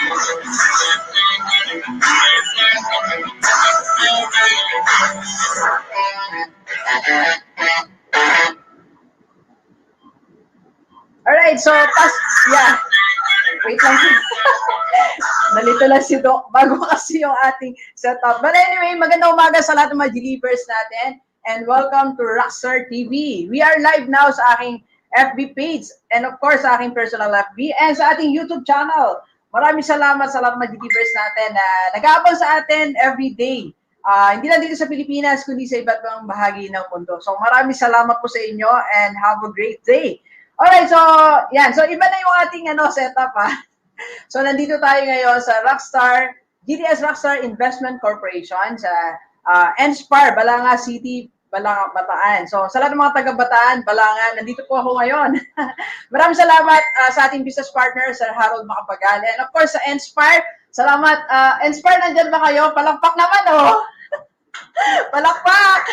Alright, so yeah. Wait lang. Nalito lang si Doc bago kasi yung ating setup. But anyway, magandang umaga sa lahat ng mga G-Leapers natin and welcome to Rockstar TV. We are live now sa aking FB page and of course sa aking personal FB and sa ating YouTube channel. Maraming salamat sa lahat ng mga G-Leapers natin na nag-aabang sa atin every day. Hindi lang dito sa Pilipinas kundi sa iba't ibang bahagi ng mundo. So maraming salamat po sa inyo and have a great day. Alright, so yan. So iba na yung ating setup ha. So nandito tayo ngayon sa Rockstar, GDS Rockstar Investment Corporation sa NSPAR, Balanga City, Balanga, Bataan. So sa lahat ng mga taga-Bataan, Balanga, nandito po ako ngayon. Maraming salamat sa ating business partner, Sir Harold Macapagal. And of course sa NSPAR, salamat. NSPAR, nandyan ba kayo? Palakpak naman oh! Palakpak!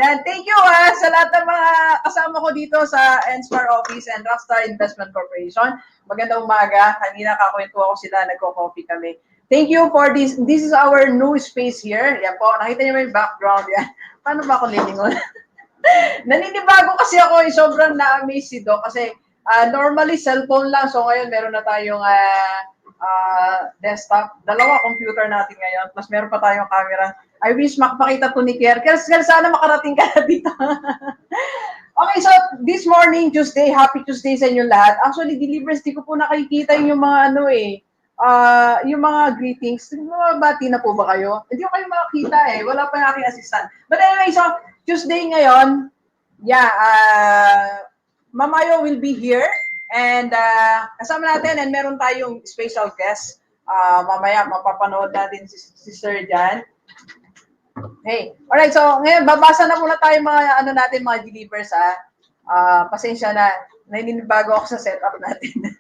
Yan, thank you sa lahat ng mga kasama ko dito sa NSPAR Office and Rockstar Investment Corporation. Magandang umaga. Kanina kakwento ako sila, nagko-coffee kami. Thank you for this. This is our new space here. Yan po, nakita niyo yung background. Yan. Paano ba ako lilingon? Naninibago kasi ako, sobrang na-amaze si Doc kasi normally cellphone lang. So ngayon meron na tayong desktop. Dalawa computer natin ngayon. Plus meron pa tayong camera. I wish makapakita to ni Kier. Kier, sana makarating ka na dito. Okay, so this morning, Tuesday, happy Tuesday sa inyo lahat. Actually, deliverance, di ko po nakikita yung mga yung mga greetings. Bati na po ba kayo? Hindi ko kayo makakita Wala pa yung aking assistant. But anyway, so Tuesday ngayon, yeah, Mamayo will be here. And kasama natin and meron tayong special guest. Mamaya mapapanood natin si Sir Jan. Hey, alright, so ngayon babasa na muna tayo mga natin mga G-Leapers pasensya na, naninibago ako sa setup natin.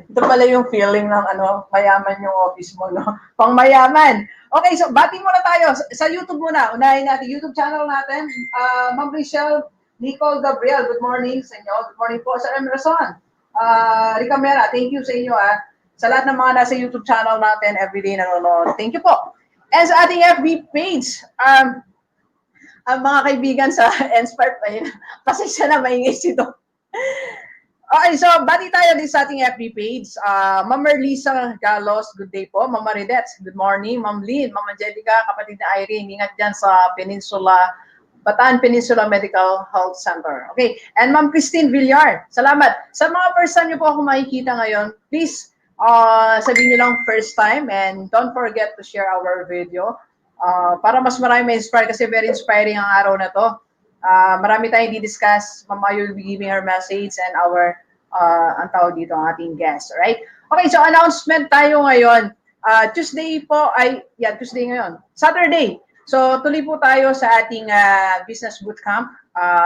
Ito pala yung feeling ng mayaman yung office mo, no? Pang mayaman. Okay, so bati muna tayo sa YouTube muna. Unahin natin YouTube channel natin. Ma'am Rachel Nicole Gabriel, good morning sa inyo. Good morning po sa Emerson. Rica Mera, thank you sa inyo sa lahat ng mga nasa YouTube channel natin everyday nanonood. Thank you po. And sa ating FB page, ang mga kaibigan sa Inspire pa yun. Pasensya na, maingay sito. Okay, so bati tayo din sa ating FB page. Ma'am Merlisa Galos, good day po. Ma'am Maridets, good morning. Ma'am Lynn, Ma'am Angelica, kapatid na Irene, ingat dyan sa Bataan Peninsula Medical Health Center. Okay, and Ma'am Christine Villar, salamat. Sa mga person nyo po ako makikita ngayon, please, sabihin nyo lang first time and don't forget to share our video para mas marami ma-inspire kasi very inspiring ang araw na to. Marami tayong di-discuss. Mama, you'll be giving her message and our ang tawag dito ang ating guest. Alright? Okay, so announcement tayo ngayon. Tuesday po Tuesday ngayon. Saturday. So tuloy po tayo sa ating business bootcamp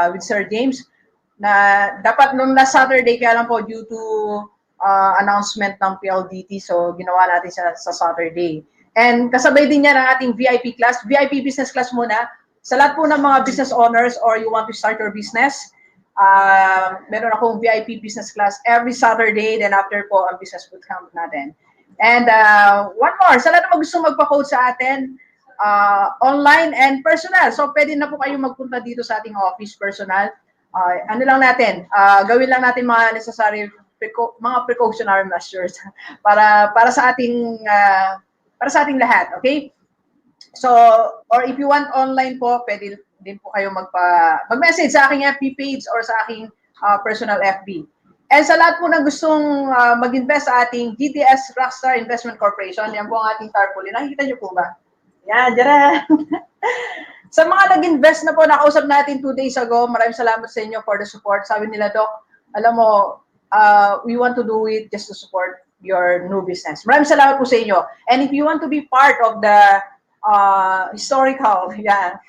with Sir James na dapat nung last Saturday kaya lang po due to announcement ng PLDT. So, ginawa natin sa Saturday. And kasabay din niya ng ating VIP class. VIP business class muna. Sa lahat po ng mga business owners or you want to start your business, meron akong VIP business class every Saturday. Then after po, ang business bootcamp natin. And one more, sa lahat ng gusto magpa-coach sa atin, online and personal. So, pwede na po kayong magpunta dito sa ating office personal. Gawin lang natin mga necessary mga precautionary measures para sa ating lahat, okay? So, or if you want online po, pwede din po kayo mag-message sa aking FB page or sa aking personal FB. And sa lahat po na gustong mag-invest sa ating GTS Rockstar Investment Corporation, yan po ang ating tarpaulin. Nakikita niyo po ba? Yan, dyan. Sa mga nag-invest na po, nakausap natin 2 days ago, maraming salamat sa inyo for the support. Sabi nila, Doc, alam mo, we want to do it just to support your new business. Maraming salamat po sa inyo. And if you want to be part of the historical,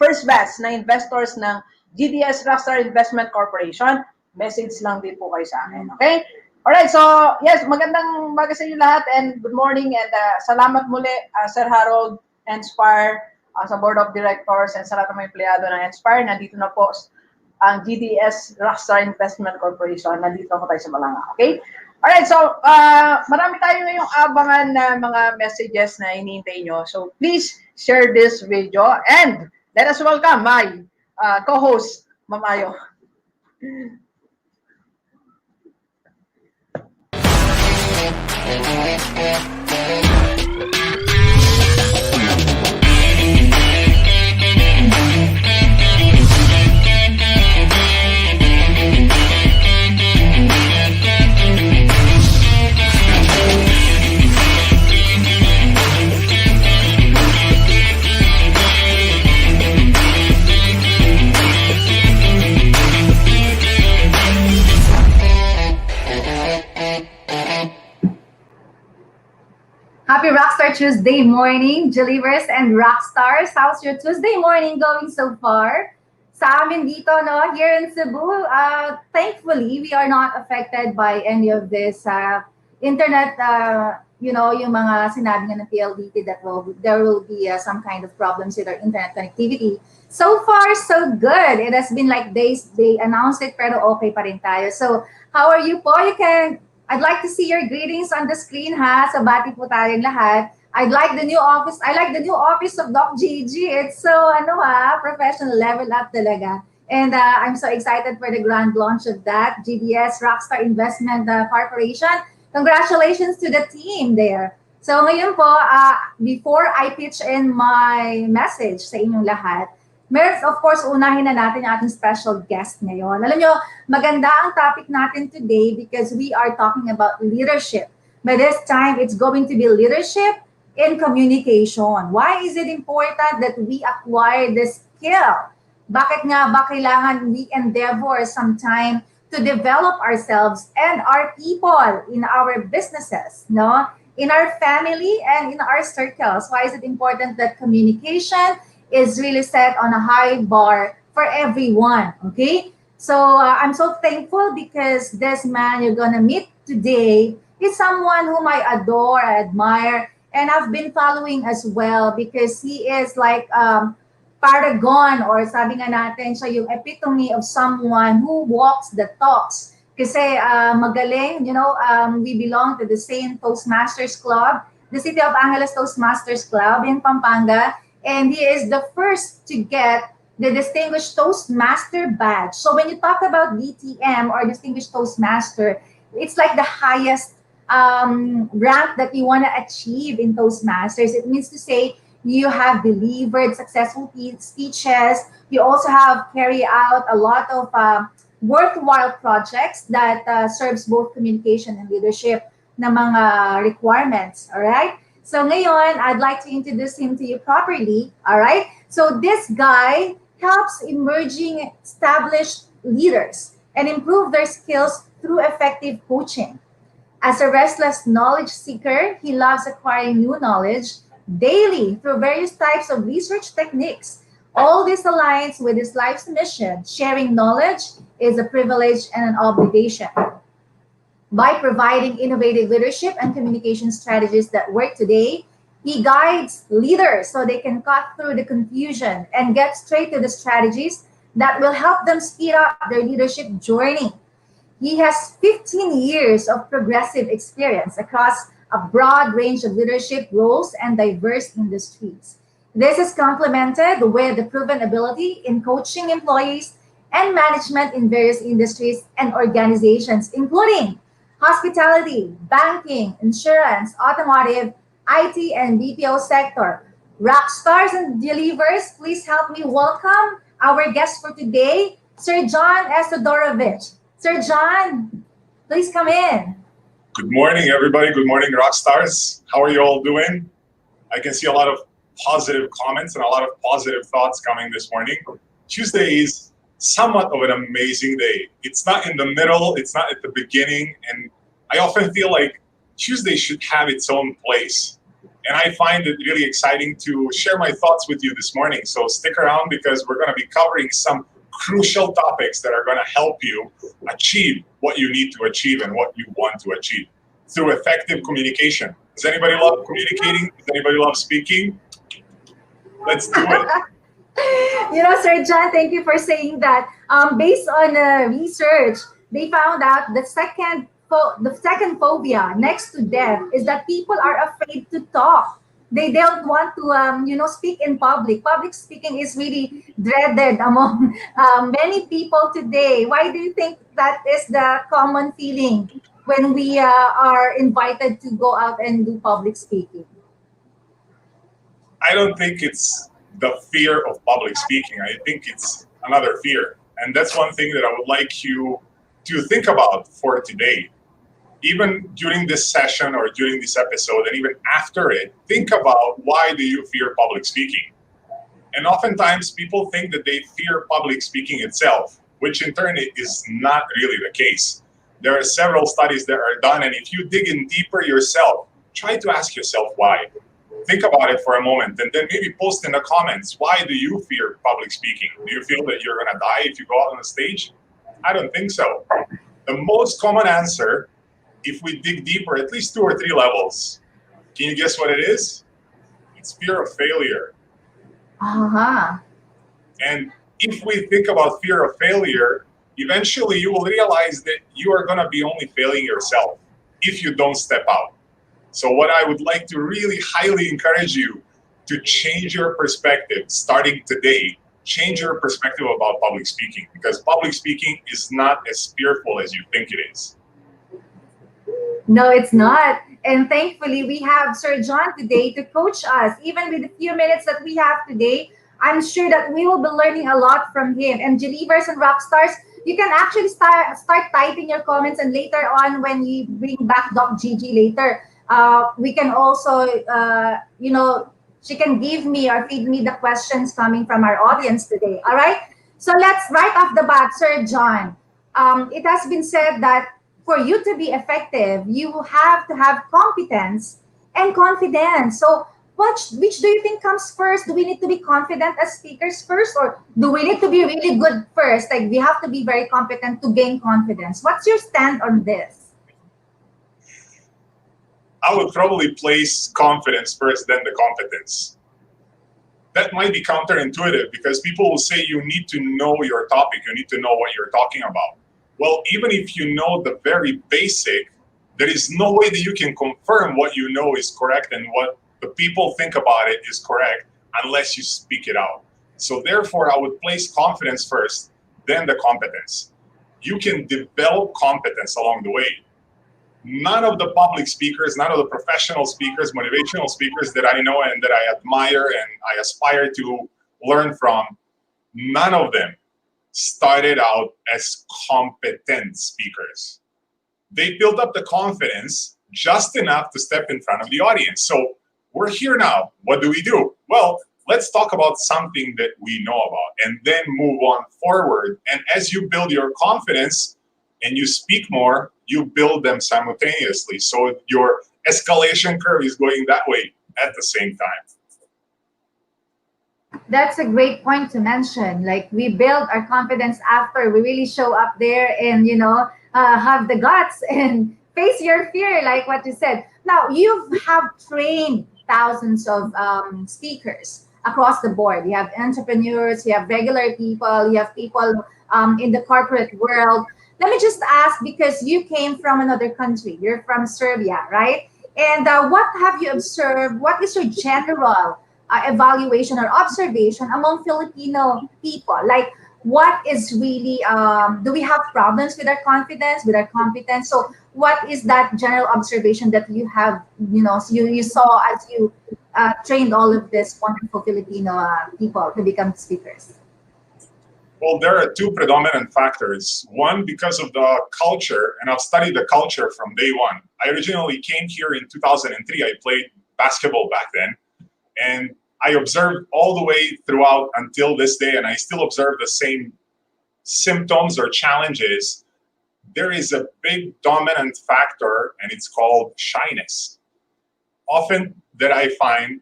first batch na investors ng GDS Rockstar Investment Corporation, message lang din po kayo sa akin. Okay? Alright, so yes, magandang umaga sa inyo lahat and good morning and salamat muli Sir Harold, Inspire, sa Board of Directors and sa lahat ng mga empleyado ng Inspire. Nandito na po ang GDS Rockstar Investment Corporation. Nandito po tayo sa Balanga. Okay? Alright, so marami tayo ngayong abangan na mga messages na hinihintay nyo. So please share this video and let us welcome my co-host, Mamayo. Happy Rockstar Tuesday morning, Believers and Rockstars. How's your Tuesday morning going so far? Sa amin dito, no, here in Cebu, thankfully, we are not affected by any of this internet, yung mga sinabi nga ng PLDT that there will be some kind of problems with our internet connectivity. So far, so good. It has been like days, they announced it, pero okay pa rin tayo. So, how are you po? I'd like to see your greetings on the screen, ha? Sa bati po tayong lahat. I like the new office of Doc Gigi. It's so, professional level up talaga. And I'm so excited for the grand launch of that, GDS Rockstar Investment Corporation. Congratulations to the team there. So ngayon po, before I pitch in my message sa inyong lahat, meron, of course, unahin na natin yung ating special guest ngayon. Alam nyo, maganda ang topic natin today because we are talking about leadership. But this time, it's going to be leadership in communication. Why is it important that we acquire this skill? Bakit nga ba kailangan we endeavor some time to develop ourselves and our people in our businesses, no? In our family and in our circles? Why is it important that communication is really set on a high bar for everyone, okay? So I'm so thankful because this man you're gonna meet today is someone whom I adore, I admire, and I've been following as well because he is like paragon, or sabi nga natin, siya yung epitome of someone who walks the talks. Kasi magaling, we belong to the same Toastmasters Club, the City of Angeles Toastmasters Club in Pampanga, and he is the first to get the Distinguished Toastmaster badge. So when you talk about DTM or Distinguished Toastmaster, it's like the highest rank that you want to achieve in Toastmasters. It means to say you have delivered successful speeches. You also have carried out a lot of worthwhile projects that serves both communication and leadership na mga requirements. All right? So ngayon, I'd like to introduce him to you properly, all right? So this guy helps emerging established leaders and improve their skills through effective coaching. As a restless knowledge seeker, he loves acquiring new knowledge daily through various types of research techniques. All this aligns with his life's mission. Sharing knowledge is a privilege and an obligation. By providing innovative leadership and communication strategies that work today, he guides leaders so they can cut through the confusion and get straight to the strategies that will help them speed up their leadership journey. He has 15 years of progressive experience across a broad range of leadership roles and diverse industries. This is complemented with the proven ability in coaching employees and management in various industries and organizations, including hospitality, banking, insurance, automotive, IT, and BPO sector. Rock stars and believers, please help me welcome our guest for today, Sir John Esodorovich. Sir John, please come in. Good morning, everybody. Good morning, rock stars. How are you all doing? I can see a lot of positive comments and a lot of positive thoughts coming this morning. Tuesday is somewhat of an amazing day. It's not in the middle, it's not at the beginning, and I often feel like Tuesday should have its own place. And I find it really exciting to share my thoughts with you this morning. So stick around because we're going to be covering some crucial topics that are going to help you achieve what you need to achieve and what you want to achieve through effective communication. Does anybody love communicating? Does anybody love speaking? Let's do it. Sir John, thank you for saying that. Based on research, they found out the second the second phobia next to death is that people are afraid to talk. They don't want to, speak in public. Public speaking is really dreaded among many people today. Why do you think that is the common feeling when we are invited to go out and do public speaking? I don't think it's the fear of public speaking. I think it's another fear. And that's one thing that I would like you to think about for today. Even during this session or during this episode, and even after it, think about why do you fear public speaking? And oftentimes people think that they fear public speaking itself, which in turn is not really the case. There are several studies that are done, and if you dig in deeper yourself, try to ask yourself why. Think about it for a moment, and then maybe post in the comments, why do you fear public speaking? Do you feel that you're gonna die if you go out on the stage? I don't think so. The most common answer, if we dig deeper, at least 2 or 3 levels, can you guess what it is? It's fear of failure. Uh-huh. And if we think about fear of failure, eventually you will realize that you are gonna be only failing yourself if you don't step out. So what I would like to really highly encourage you to change your perspective starting today. Change your perspective about public speaking, because public speaking is not as fearful as you think it is. No, it's not. And thankfully, we have Sir John today to coach us. Even with the few minutes that we have today, I'm sure that we will be learning a lot from him. And Believers and Rockstars, you can actually start typing your comments, and later on, when you bring back Doc Gigi later, we can also, she can give me or feed me the questions coming from our audience today. All right. So let's right off the bat, Sir John. It has been said that for you to be effective, you have to have competence and confidence. So, which do you think comes first? Do we need to be confident as speakers first, or do we need to be really good first? Like, we have to be very competent to gain confidence. What's your stand on this? I would probably place confidence first, then the competence. That might be counterintuitive because people will say you need to know your topic, you need to know what you're talking about. Well, even if you know the very basic, there is no way that you can confirm what you know is correct and what the people think about it is correct unless you speak it out. So therefore, I would place confidence first, then the competence. You can develop competence along the way. None of the public speakers, none of the professional speakers, motivational speakers that I know and that I admire and I aspire to learn from, none of them started out as competent speakers. They built up the confidence just enough to step in front of the audience. So we're here now. What do? Well, let's talk about something that we know about and then move on forward. And as you build your confidence and you speak more, you build them simultaneously. So your escalation curve is going that way at the same time. That's a great point to mention. Like, we build our confidence after we really show up there and, have the guts and face your fear, like what you said. Now, you have trained thousands of speakers across the board. You have entrepreneurs, you have regular people, you have people in the corporate world. Let me just ask, because you came from another country, you're from Serbia, right? And what have you observed? What is your general evaluation or observation among Filipino people? Like, what is really, do we have problems with our confidence, with our competence? So what is that general observation that you have, you saw as you trained all of this wonderful Filipino people to become speakers? Well, there are 2 predominant factors. One, because of the culture, and I've studied the culture from day one. I originally came here in 2003. I played basketball back then, and I observed all the way throughout until this day, and I still observe the same symptoms or challenges. There is a big dominant factor, and it's called shyness. Often that I find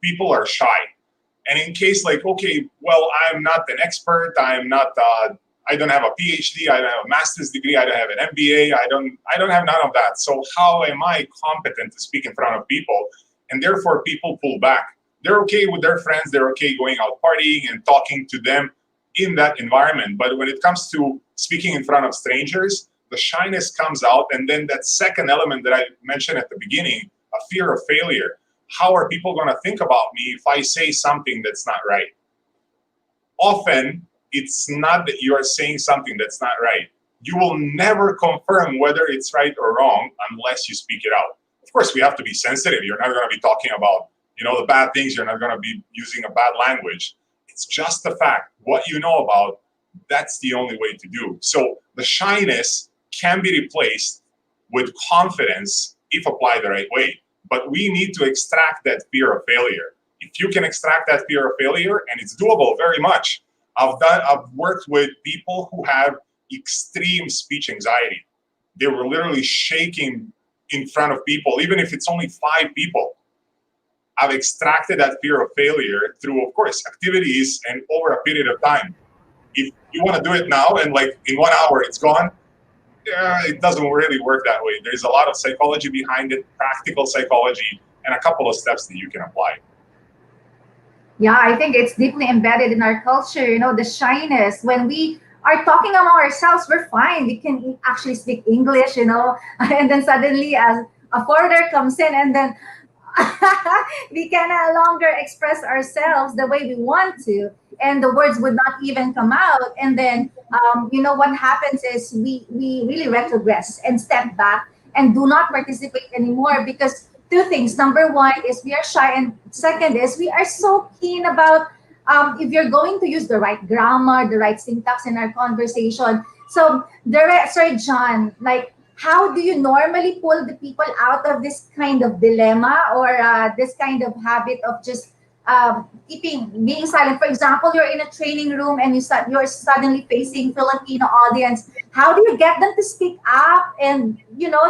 people are shy. And in case like, okay, well, I'm not an expert. I don't have a PhD. I don't have a master's degree. I don't have an MBA. I don't have none of that. So how am I competent to speak in front of people? And therefore people pull back. They're okay with their friends. They're okay going out partying and talking to them in that environment. But when it comes to speaking in front of strangers, the shyness comes out, and then that second element that I mentioned at the beginning, a fear of failure. How are people going to think about me if I say something that's not right? Often, it's not that you are saying something that's not right. You will never confirm whether it's right or wrong unless you speak it out. Of course, we have to be sensitive. You're not going to be talking about, the bad things. You're not going to be using a bad language. It's just the fact. What you know about, that's the only way to do. So the shyness can be replaced with confidence if applied the right way. But we need to extract that fear of failure. If you can extract that fear of failure, and it's doable very much. I've worked with people who have extreme speech anxiety. They were literally shaking in front of people, even if it's only 5 people. I've extracted that fear of failure through, of course, activities and over a period of time. If you want to do it now and like in 1 hour it's gone, it doesn't really work that way. There's a lot of psychology behind it, practical psychology, and a couple of steps that you can apply. Yeah, I think it's deeply embedded in our culture, the shyness. When we are talking among ourselves, we're fine. We can actually speak English, and then suddenly a foreigner comes in, and then we can no longer express ourselves the way we want to, and the words would not even come out. And then, what happens is we really retrogress and step back and do not participate anymore because two things. Number one is we are shy, and second is we are so keen about if you're going to use the right grammar, the right syntax in our conversation. So, Sir John, like, how do you normally pull the people out of this kind of dilemma or this kind of habit of just being silent? For example, you're in a training room and you're suddenly facing Filipino audience. How do you get them to speak up and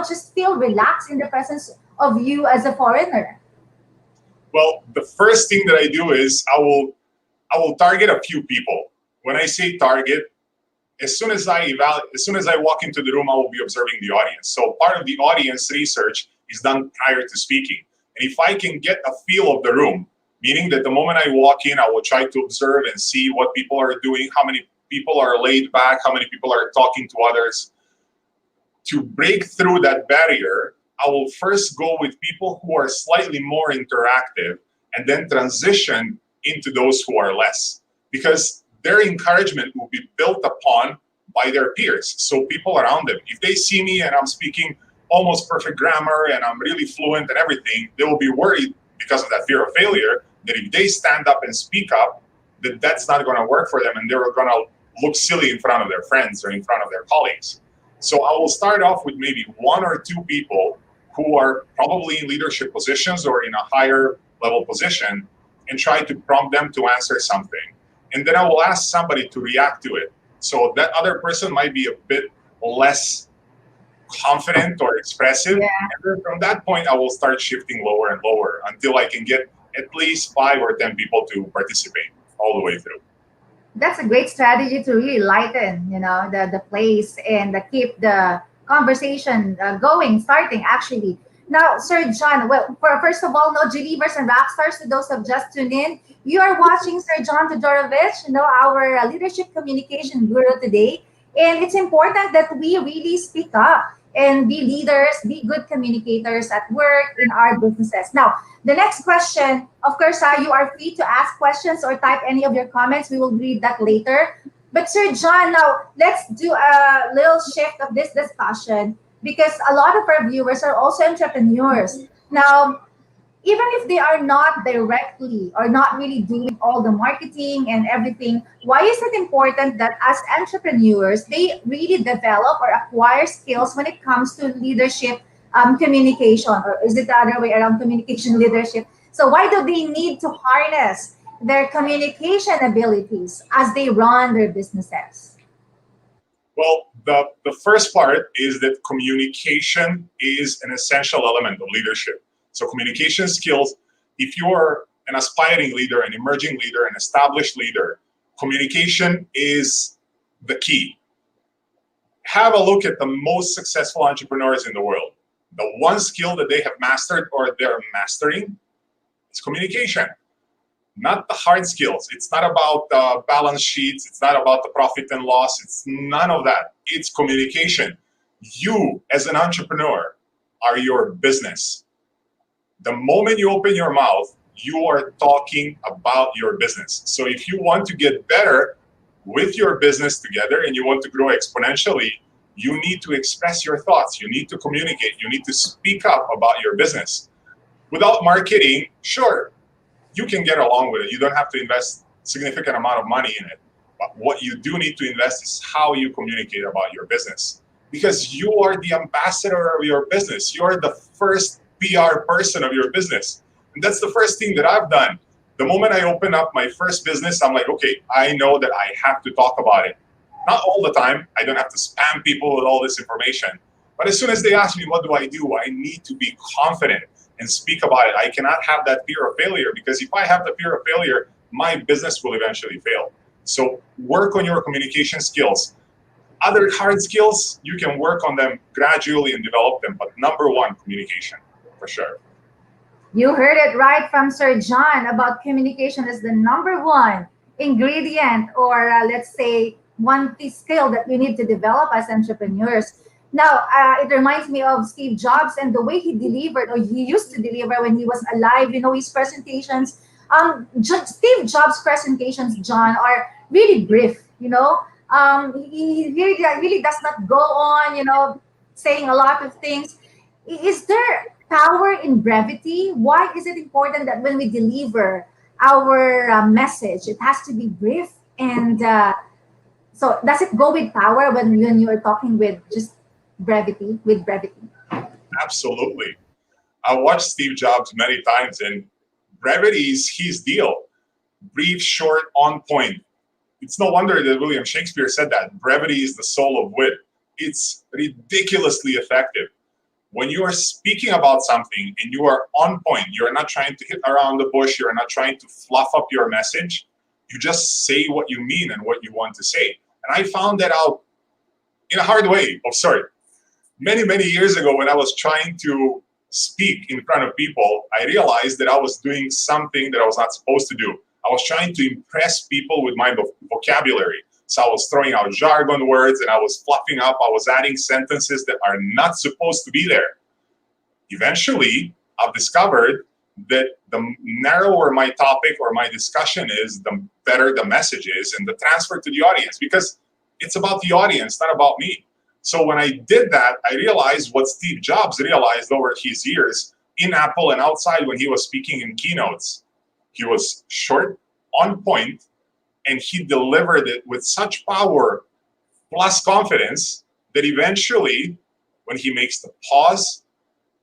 just feel relaxed in the presence of you as a foreigner? Well, the first thing that I do is I will target a few people. When I say target, as soon as I walk into the room, I will be observing the audience. So part of the audience research is done prior to speaking. And if I can get a feel of the room, meaning that the moment I walk in, I will try to observe and see what people are doing, how many people are laid back, how many people are talking to others. To break through that barrier, I will first go with people who are slightly more interactive and then transition into those who are less. Because their encouragement will be built upon by their peers. So people around them, if they see me and I'm speaking almost perfect grammar and I'm really fluent and everything, they will be worried because of that fear of failure that if they stand up and speak up, that's not going to work for them and they're going to look silly in front of their friends or in front of their colleagues. So I will start off with maybe 1 or 2 people who are probably in leadership positions or in a higher level position and try to prompt them to answer something. And then I will ask somebody to react to it. So that other person might be a bit less confident or expressive. Yeah. And then from that point, I will start shifting lower and lower until I can get at least 5 or 10 people to participate all the way through. That's a great strategy to really lighten, the place and keep the conversation starting actually. Now, Sir John, well, first of all, Believers and Rockstars, to those who have just tuned in, you are watching Sir John Todorovich, our leadership communication guru today. And it's important that we really speak up and be leaders, be good communicators at work, in our businesses. Now, the next question, of course, you are free to ask questions or type any of your comments. We will read that later. But Sir John, now let's do a little shift of this discussion because a lot of our viewers are also entrepreneurs. Now, even if they are not directly or not really doing all the marketing and everything, why is it important that as entrepreneurs, they really develop or acquire skills when it comes to leadership communication? Or is it the other way around, communication leadership? So why do they need to harness their communication abilities as they run their businesses? Well, the first part is that communication is an essential element of leadership. So communication skills, if you're an aspiring leader, an emerging leader, an established leader, communication is the key. Have a look at the most successful entrepreneurs in the world. The one skill that they have mastered or they're mastering is communication. Not the hard skills. It's not about balance sheets. It's not about the profit and loss. It's none of that. It's communication. You, as an entrepreneur, are your business. The moment you open your mouth, you are talking about your business. So if you want to get better with your business together and you want to grow exponentially, you need to express your thoughts. You need to communicate. You need to speak up about your business. Without marketing, sure, you can get along with it. You don't have to invest significant amount of money in it. But what you do need to invest is how you communicate about your business. Because you are the ambassador of your business. You are the first PR person of your business. And that's the first thing that I've done. The moment I open up my first business, I'm like, okay, I know that I have to talk about it. Not all the time. I don't have to spam people with all this information. But as soon as they ask me, what do? I need to be confident and speak about it. I cannot have that fear of failure, because if I have the fear of failure, my business will eventually fail. So work on your communication skills. Other hard skills, you can work on them gradually and develop them. But number one, communication, for sure. You heard it right from Sir John about communication is the number one ingredient, or let's say one key skill that we need to develop as entrepreneurs. Now, it reminds me of Steve Jobs and the way he delivered, or he used to deliver when he was alive. You know, his presentations. Steve Jobs' presentations, John, are really brief. You know, he really does not go on. You know, saying a lot of things. Is there power in brevity? Why is it important that when we deliver our message, it has to be brief? And so, does it go with power when you are talking with just brevity? With brevity. Absolutely. I watched Steve Jobs many times, and brevity is his deal. Brief, short, on point. It's no wonder that William Shakespeare said that brevity is the soul of wit. It's ridiculously effective. When you are speaking about something and you are on point, you're not trying to hit around the bush, you're not trying to fluff up your message, you just say what you mean and what you want to say. And I found that out in a hard way of sort. Many years ago, when I was trying to speak in front of people, I realized that I was doing something that I was not supposed to do. I was trying to impress people with my vocabulary. So I was throwing out jargon words and I was fluffing up. I was adding sentences that are not supposed to be there. Eventually, I've discovered that the narrower my topic or my discussion is, the better the message is and the transfer to the audience, because it's about the audience, not about me. So when I did that, I realized what Steve Jobs realized over his years in Apple and outside when he was speaking in keynotes. He was short, on point, and he delivered it with such power plus confidence that eventually, when he makes the pause,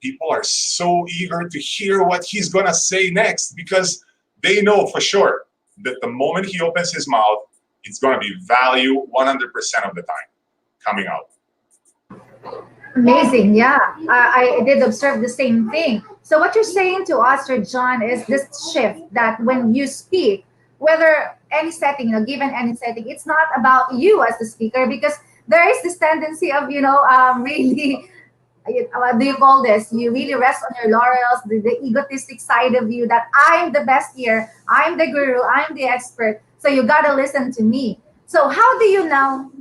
people are so eager to hear what he's going to say next, because they know for sure that the moment he opens his mouth, it's going to be value 100% of the time coming out. Amazing, yeah. I did observe the same thing. So what you're saying to us, Sir John, is this shift that when you speak, whether any setting, given any setting, it's not about you as the speaker, because there is this tendency of, really, what do you call this? You really rest on your laurels, the egotistic side of you that I'm the best here, I'm the guru, I'm the expert, so you gotta listen to me. So how do you now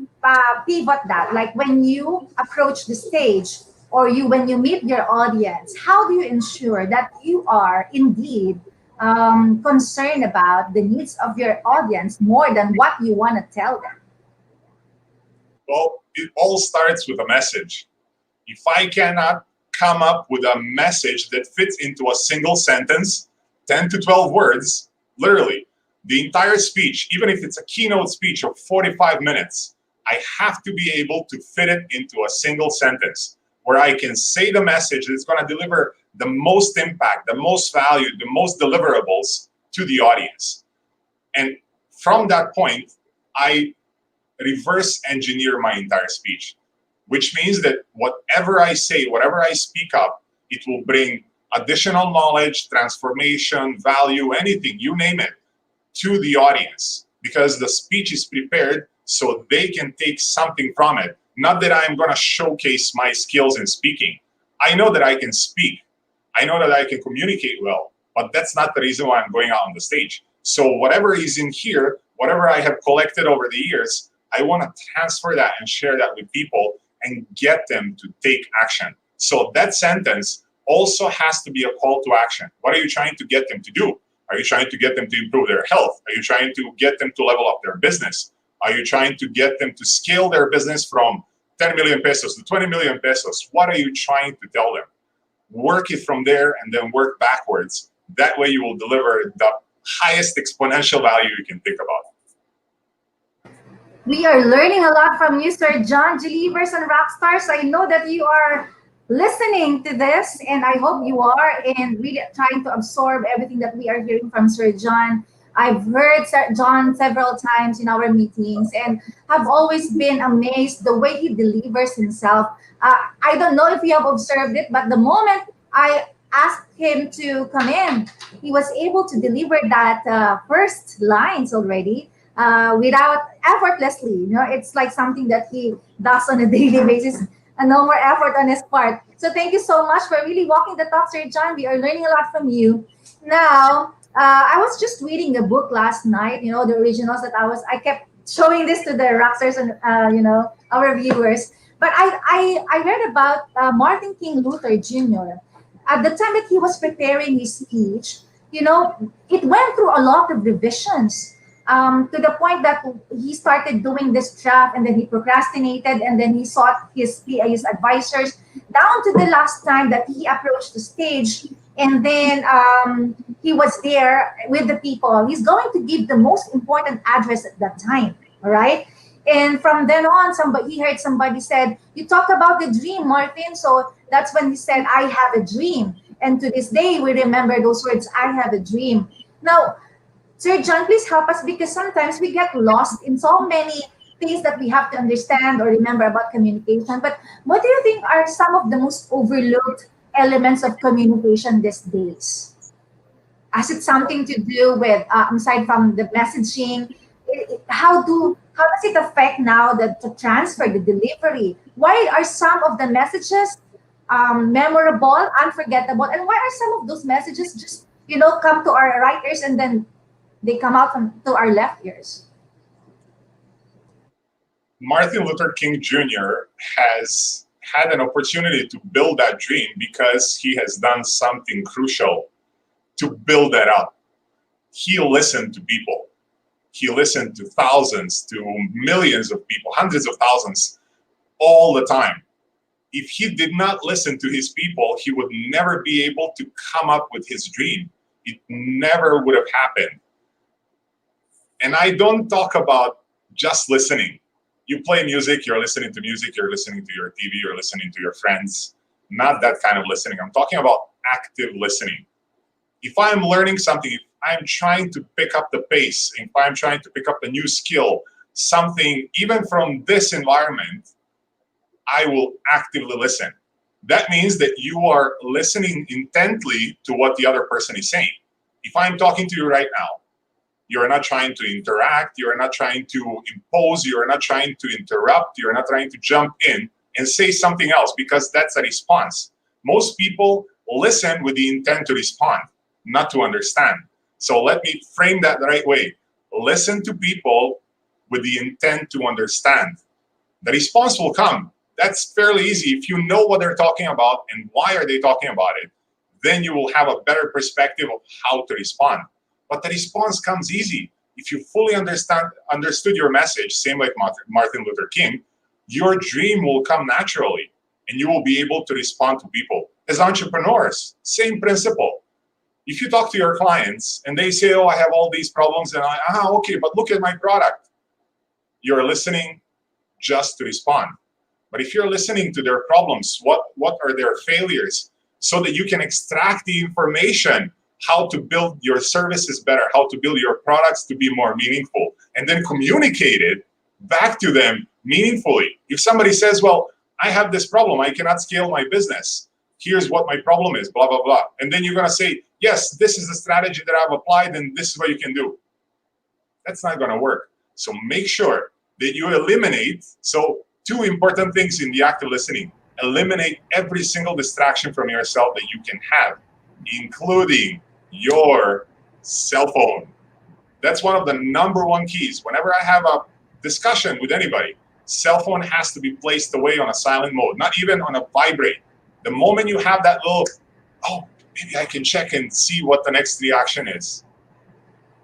pivot that? Like when you approach the stage, or when you meet your audience, how do you ensure that you are indeed concerned about the needs of your audience more than what you want to tell them? Well, it all starts with a message. If I cannot come up with a message that fits into a single sentence, 10 to 12 words, literally, the entire speech, even if it's a keynote speech of 45 minutes, I have to be able to fit it into a single sentence where I can say the message that's going to deliver the most impact, the most value, the most deliverables to the audience. And from that point, I reverse engineer my entire speech, which means that whatever I say, whatever I speak up, it will bring additional knowledge, transformation, value, anything, you name it, to the audience, because the speech is prepared so they can take something from it. Not that I'm going to showcase my skills in speaking. I know that I can speak. I know that I can communicate well, but that's not the reason why I'm going out on the stage. So whatever is in here, whatever I have collected over the years, I want to transfer that and share that with people and get them to take action. So that sentence also has to be a call to action. What are you trying to get them to do? Are you trying to get them to improve their health? Are you trying to get them to level up their business? Are you trying to get them to scale their business from 10 million pesos to 20 million pesos? What are you trying to tell them? Work it from there and then work backwards. That way you will deliver the highest exponential value you can think about. We are learning a lot from you, Sir John, Believers and Rockstars. I know that you are listening to this, and I hope you are, and really trying to absorb everything that we are hearing from Sir John. I've heard Sir John several times in our meetings and have always been amazed the way he delivers himself. I don't know if you have observed it, but the moment I asked him to come in, he was able to deliver that first lines already without effortlessly. You know, it's like something that he does on a daily basis, and no more effort on his part. So thank you so much for really walking the talk, Sir John. We are learning a lot from you. Now, I was just reading the book last night. You know, the originals that I kept showing this to the rockstars and our viewers. But I read about Martin King Luther Jr. At the time that he was preparing his speech, you know, it went through a lot of revisions to the point that he started doing this draft and then he procrastinated and then he sought his advisors down to the last time that he approached the stage and then he was there with the people. He's going to give the most important address at that time, all right? And from then on, he heard somebody said, "You talk about the dream, Martin." So that's when he said, "I have a dream." And to this day, we remember those words, "I have a dream." Now, Sir John, please help us because sometimes we get lost in so many things that we have to understand or remember about communication. But what do you think are some of the most overlooked elements of communication these days? Has it something to do with, aside from the messaging, how does it affect now the transfer, the delivery? Why are some of the messages memorable, unforgettable, and why are some of those messages just come to our right ears and then they come out to our left ears? Martin Luther King Jr. has had an opportunity to build that dream because he has done something crucial to build that up. He listened to people. He listened to thousands, to millions of people, hundreds of thousands, all the time. If he did not listen to his people, he would never be able to come up with his dream. It never would have happened. And I don't talk about just listening. You play music, you're listening to music, you're listening to your TV, you're listening to your friends. Not that kind of listening. I'm talking about active listening. If I'm learning something, if I'm trying to pick up the pace, if I'm trying to pick up a new skill, something, even from this environment, I will actively listen. That means that you are listening intently to what the other person is saying. If I'm talking to you right now, you're not trying to interact, you're not trying to impose, you're not trying to interrupt, you're not trying to jump in and say something else because that's a response. Most people listen with the intent to respond, not to understand. So let me frame that the right way. Listen to people with the intent to understand. The response will come. That's fairly easy. If you know what they're talking about and why are they talking about it, then you will have a better perspective of how to respond. But the response comes easy. If you fully understood your message, same like Martin Luther King, your dream will come naturally and you will be able to respond to people. As entrepreneurs, same principle. If you talk to your clients and they say, "Oh, I have all these problems," and okay, but look at my product. You're listening just to respond. But if you're listening to their problems, what are their failures, so that you can extract the information, how to build your services better, how to build your products to be more meaningful, and then communicate it back to them meaningfully. If somebody says, "Well, I have this problem, I cannot scale my business. Here's what my problem is, blah, blah, blah." And then you're gonna say, "Yes, this is the strategy that I've applied and this is what you can do." That's not gonna work. So make sure that you eliminate, so two important things in the active listening: eliminate every single distraction from yourself that you can have, including your cell phone. That's one of the number one keys. Whenever I have a discussion with anybody, Cell phone has to be placed away on a silent mode, not even on a vibrate. The moment you have that little, oh, maybe I can check and see what the next reaction is.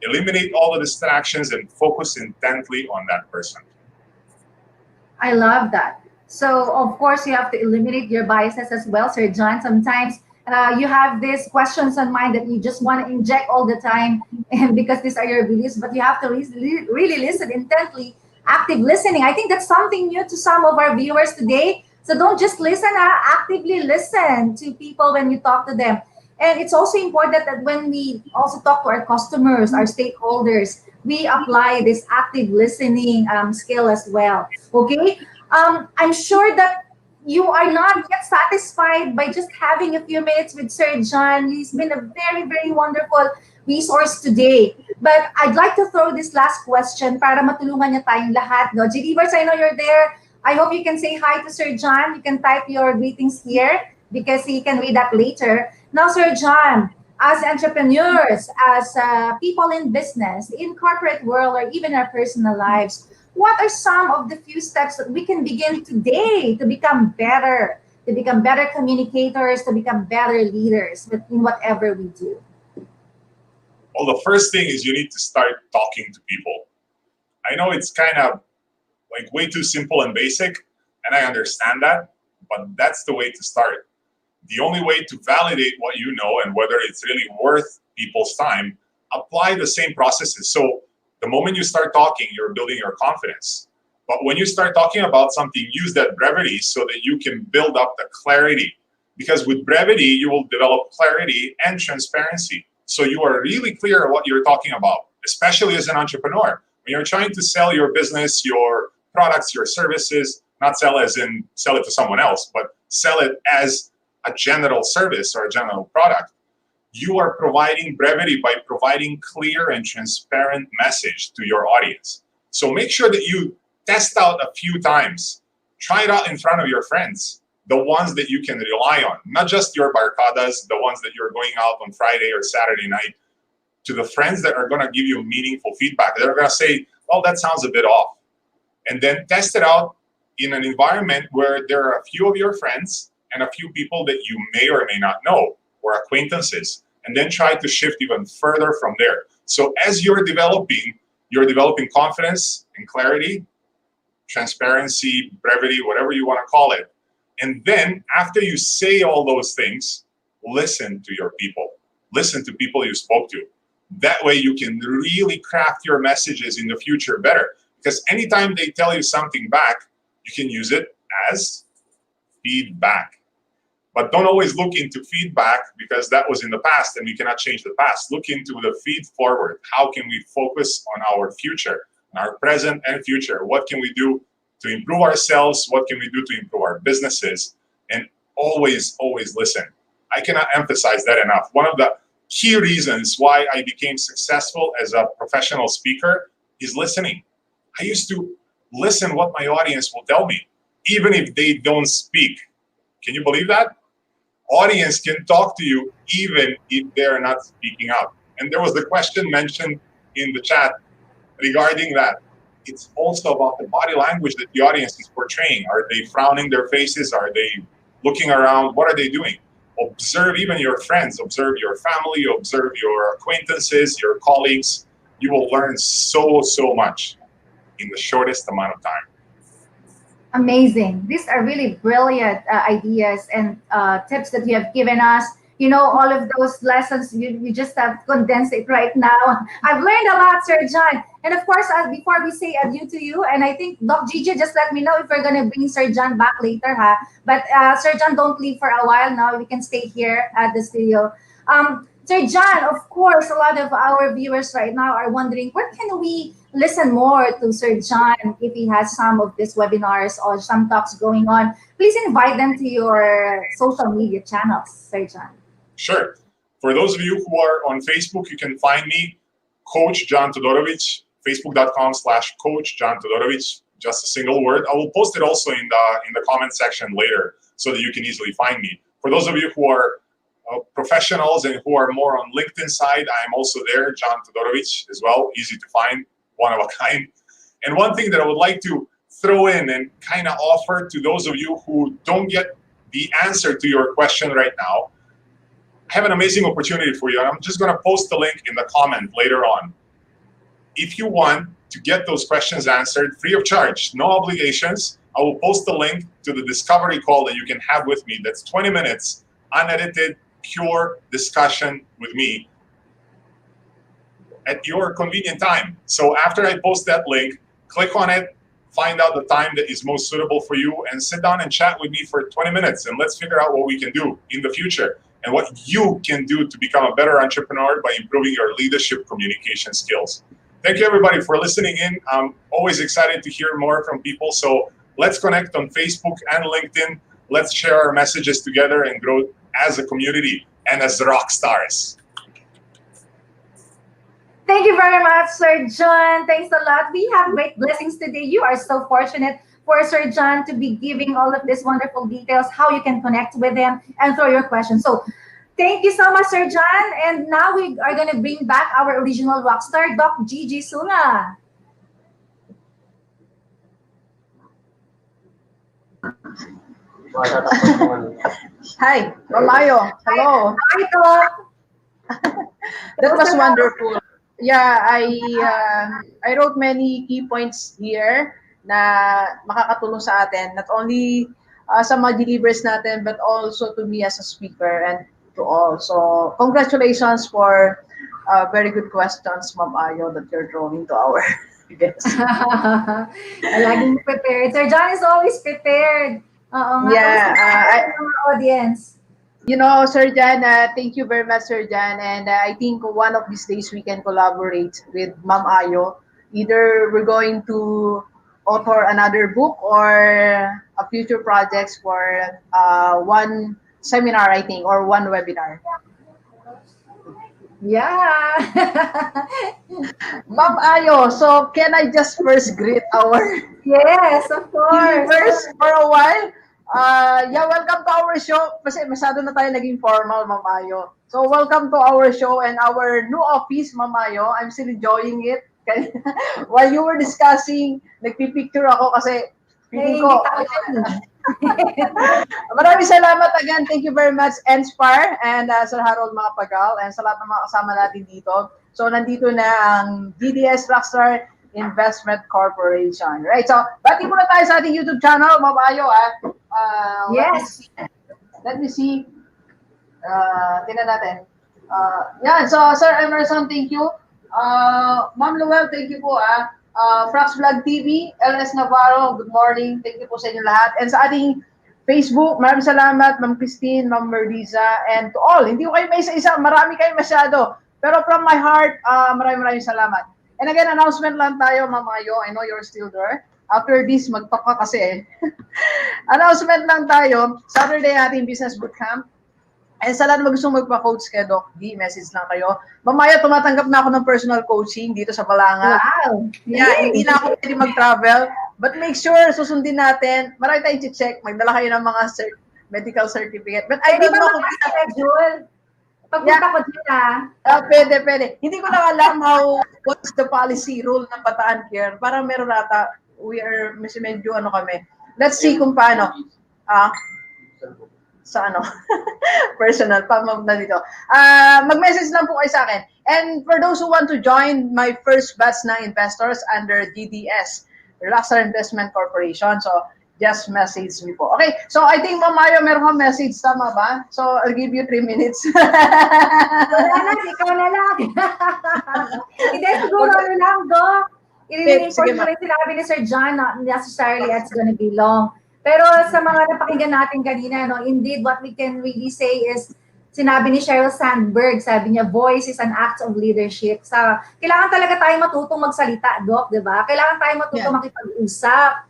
Eliminate all the distractions and focus intently on that person. I love that. So, of course, you have to eliminate your biases as well, Sir John. Sometimes you have these questions on mind that you just want to inject all the time, and because these are your beliefs, but you have to really listen intently, active listening. I think that's something new to some of our viewers today. So, don't just listen, actively listen to people when you talk to them. And it's also important that when we also talk to our customers, our stakeholders, we apply this active listening skill as well. Okay. I'm sure that you are not yet satisfied by just having a few minutes with Sir John. He's been a very wonderful resource today. But I'd like to throw this last question para matulungan niya tayong lahat. No? G-Divers, I know you're there. I hope you can say hi to Sir John. You can type your greetings here because he can read that later. Now, Sir John, as entrepreneurs, as people in business, in corporate world, or even our personal lives, what are some of the few steps that we can begin today to become better communicators, to become better leaders in whatever we do? Well, the first thing is you need to start talking to people. I know it's kind of like way too simple and basic, and I understand that, but that's the way to start. The only way to validate what you know and whether it's really worth people's time, apply the same processes. So the moment you start talking, you're building your confidence. But when you start talking about something, use that brevity so that you can build up the clarity. Because with brevity, you will develop clarity and transparency. So you are really clear on what you're talking about, especially as an entrepreneur. When you're trying to sell your business, your products, your services, not sell as in sell it to someone else, but sell it as a general service or a general product, you are providing brevity by providing clear and transparent message to your audience. So make sure that you test out a few times. Try it out in front of your friends, the ones that you can rely on, not just your barcadas, the ones that you're going out on Friday or Saturday night, to the friends that are going to give you meaningful feedback. They're going to say, oh, that sounds a bit off. And then test it out in an environment where there are a few of your friends and a few people that you may or may not know, or acquaintances, and then try to shift even further from there. So as you're developing confidence and clarity, transparency, brevity, whatever you want to call it. And then after you say all those things, listen to your people. Listen to people you spoke to. That way you can really craft your messages in the future better. Because anytime they tell you something back, you can use it as feedback. But don't always look into feedback because that was in the past and we cannot change the past. Look into the feed forward. How can we focus on our future, on our present and future? What can we do to improve ourselves? What can we do to improve our businesses? And always listen. I cannot emphasize that enough. One of the key reasons why I became successful as a professional speaker is listening. I used to listen what my audience will tell me, even if they don't speak. Can you believe that? Audience can talk to you even if they're not speaking out. And there was the question mentioned in the chat regarding that. It's also about the body language that the audience is portraying. Are they frowning their faces? Are they looking around? What are they doing? Observe even your friends, observe your family, observe your acquaintances, your colleagues. You will learn so much in the shortest amount of time. Amazing. These are really brilliant ideas and tips that you have given us. You know, all of those lessons, you just have condensed it right now. I've learned a lot, Sir John. And of course, before we say adieu to you, and I think Doc Gigi just let me know if we're going to bring Sir John back later, huh? But Sir John, don't leave for a while now. We can stay here at the studio. Sir John, of course, a lot of our viewers right now are wondering, where can we listen more to Sir John if he has some of these webinars or some talks going on? Please invite them to your social media channels, Sir John. Sure. For those of you who are on Facebook, you can find me, Coach John Todorovic, facebook.com/Coach John Todorovic, just a single word. I will post it also in the comment section later so that you can easily find me. For those of you who are professionals and who are more on LinkedIn side, I am also there, John Todorovic as well, easy to find, one of a kind. And one thing that I would like to throw in and kind of offer to those of you who don't get the answer to your question right now, I have an amazing opportunity for you. And I'm just going to post the link in the comment later on. If you want to get those questions answered free of charge, no obligations, I will post the link to the discovery call that you can have with me. That's 20 minutes, unedited, pure discussion with me at your convenient time. So after I post that link, click on it, find out the time that is most suitable for you, and sit down and chat with me for 20 minutes, and let's figure out what we can do in the future and what you can do to become a better entrepreneur by improving your leadership communication skills. Thank you, everybody, for listening in. I'm always excited to hear more from people. So let's connect on Facebook and LinkedIn. Let's share our messages together and grow as a community and as rock stars. Thank you very much, Sir John. Thanks a lot. We have great blessings today. You are so fortunate for Sir John to be giving all of these wonderful details, how you can connect with him and throw your questions. So thank you so much, Sir John. And now we are going to bring back our original rock star, Doc Gigi Suna. Hi, Mamayo. Hello. Hi, Doc. That was wonderful. Yeah, I wrote many key points here na makakatulong sa atin, not only sa mga delivers natin, but also to me as a speaker and to all. So, congratulations for very good questions, Ma'am Ayo, that you're throwing to our guests. Laging prepared. Sir John is always prepared. Yeah, Audience. you know, Sir Jan, thank you very much, Sir Jan. And I think one of these days we can collaborate with Ma'am Ayo. Either we're going to author another book or a future projects for one seminar, I think, or one webinar. Yeah. Ma'am Ayo, so can I just first greet our Yes, of course. viewers for a while? Yeah, welcome to our show. Kasi masyado na tayo naging formal, Ma'am Ayo. So, welcome to our show and our new office, Ma'am Ayo. I'm still enjoying it. While you were discussing, nagpipicture ako kasi feeling ko. Maraming salamat again. Thank you very much, Enspire and Sir Harold Makapagal and sa lahat ng mga kasama natin dito. So, nandito na ang DDS Rockstar Investment Corporation. Right? So, bati muna tayo sa ating YouTube channel, Ma'am Ayo. Yes. Let me see. Tingnan natin. Yeah, so Sir Emerson, thank you. Ma'am Luel, thank you po. Frax Vlog TV, LS Navarro, good morning. Thank you po sa inyo lahat. And sa ating Facebook, maraming salamat, Ma'am Christine, Ma'am Merliza, and to all. Hindi ko kayo may isa-isa, marami kayo masyado. Pero from my heart, maraming salamat. And again, announcement lang tayo, Ma'am Ayo. I know you're still there. After this, magtalk ka kasi eh. Announcement lang tayo. Saturday ating business bootcamp. And sa lahat gusto magpa-coach kay Doc D, message lang kayo. Mamaya tumatanggap na ako ng personal coaching dito sa Balanga. Wow. Yeah, hindi na ako pwede mag-travel. But make sure, susundin natin. Marami tayong check. Magdala kayo ng mga medical certificate. But I don't know kung schedule. Pagpunta ko dito Pwede. Hindi ko lang alam what's the policy rule ng Bataan Care. Parang meron nata, we are medyo kami. Let's see kung paano. Sa personal, na dito. Mag-message lang po kayo sa akin. And for those who want to join my first batch na investors under DDS, Rockstar Investment Corporation, so just message me po. Okay, so I think Ma'am Ayo, meron kang message, tama ba? So I'll give you 3 minutes. Ikaw na lang. Hindi, siguro lang, Doc. I-reinforce ko rin sinabi ni Sir John, not necessarily it's gonna be long. Pero sa mga napakinggan natin kanina, indeed, what we can really say is, sinabi ni Sheryl Sandberg, sabi niya, voice is an act of leadership. Kailangan talaga tayo matutong magsalita, Doc, di ba? Kailangan tayo matutong makipag-usap,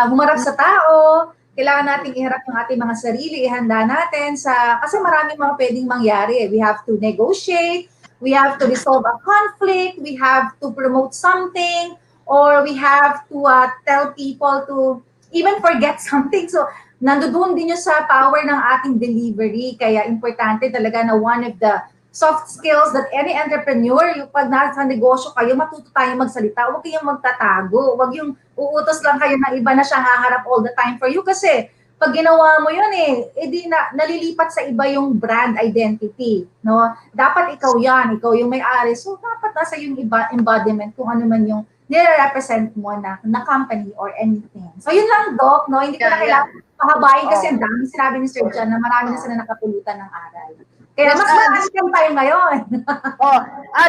humarap sa tao, kailangan nating iharap yung ating mga sarili, ihanda natin kasi maraming mga pwedeng mangyari. We have to negotiate, we have to resolve a conflict, we have to promote something, or we have to tell people to even forget something. So, nandoon din yun sa power ng ating delivery. Kaya importante talaga na one of the soft skills that any entrepreneur, yung pag nasa negosyo kayo, matuto tayo magsalita. Huwag kayong magtatago. Huwag yung uutos lang kayo ng iba na siya haharap all the time for you. Kasi pag ginawa mo yun edi nalilipat sa iba yung brand identity. No? Dapat ikaw yan. Ikaw yung may-ari. So, dapat nasa yung iba embodiment kung ano man yung nire-represent mo na company or anything. So, yun lang, Doc. No? Hindi ko na kailangan pahabain kasi ang dami sinabi ni Sir John na marami na sila nakapulutan ng aral. Kaya mas marami tayo ngayon.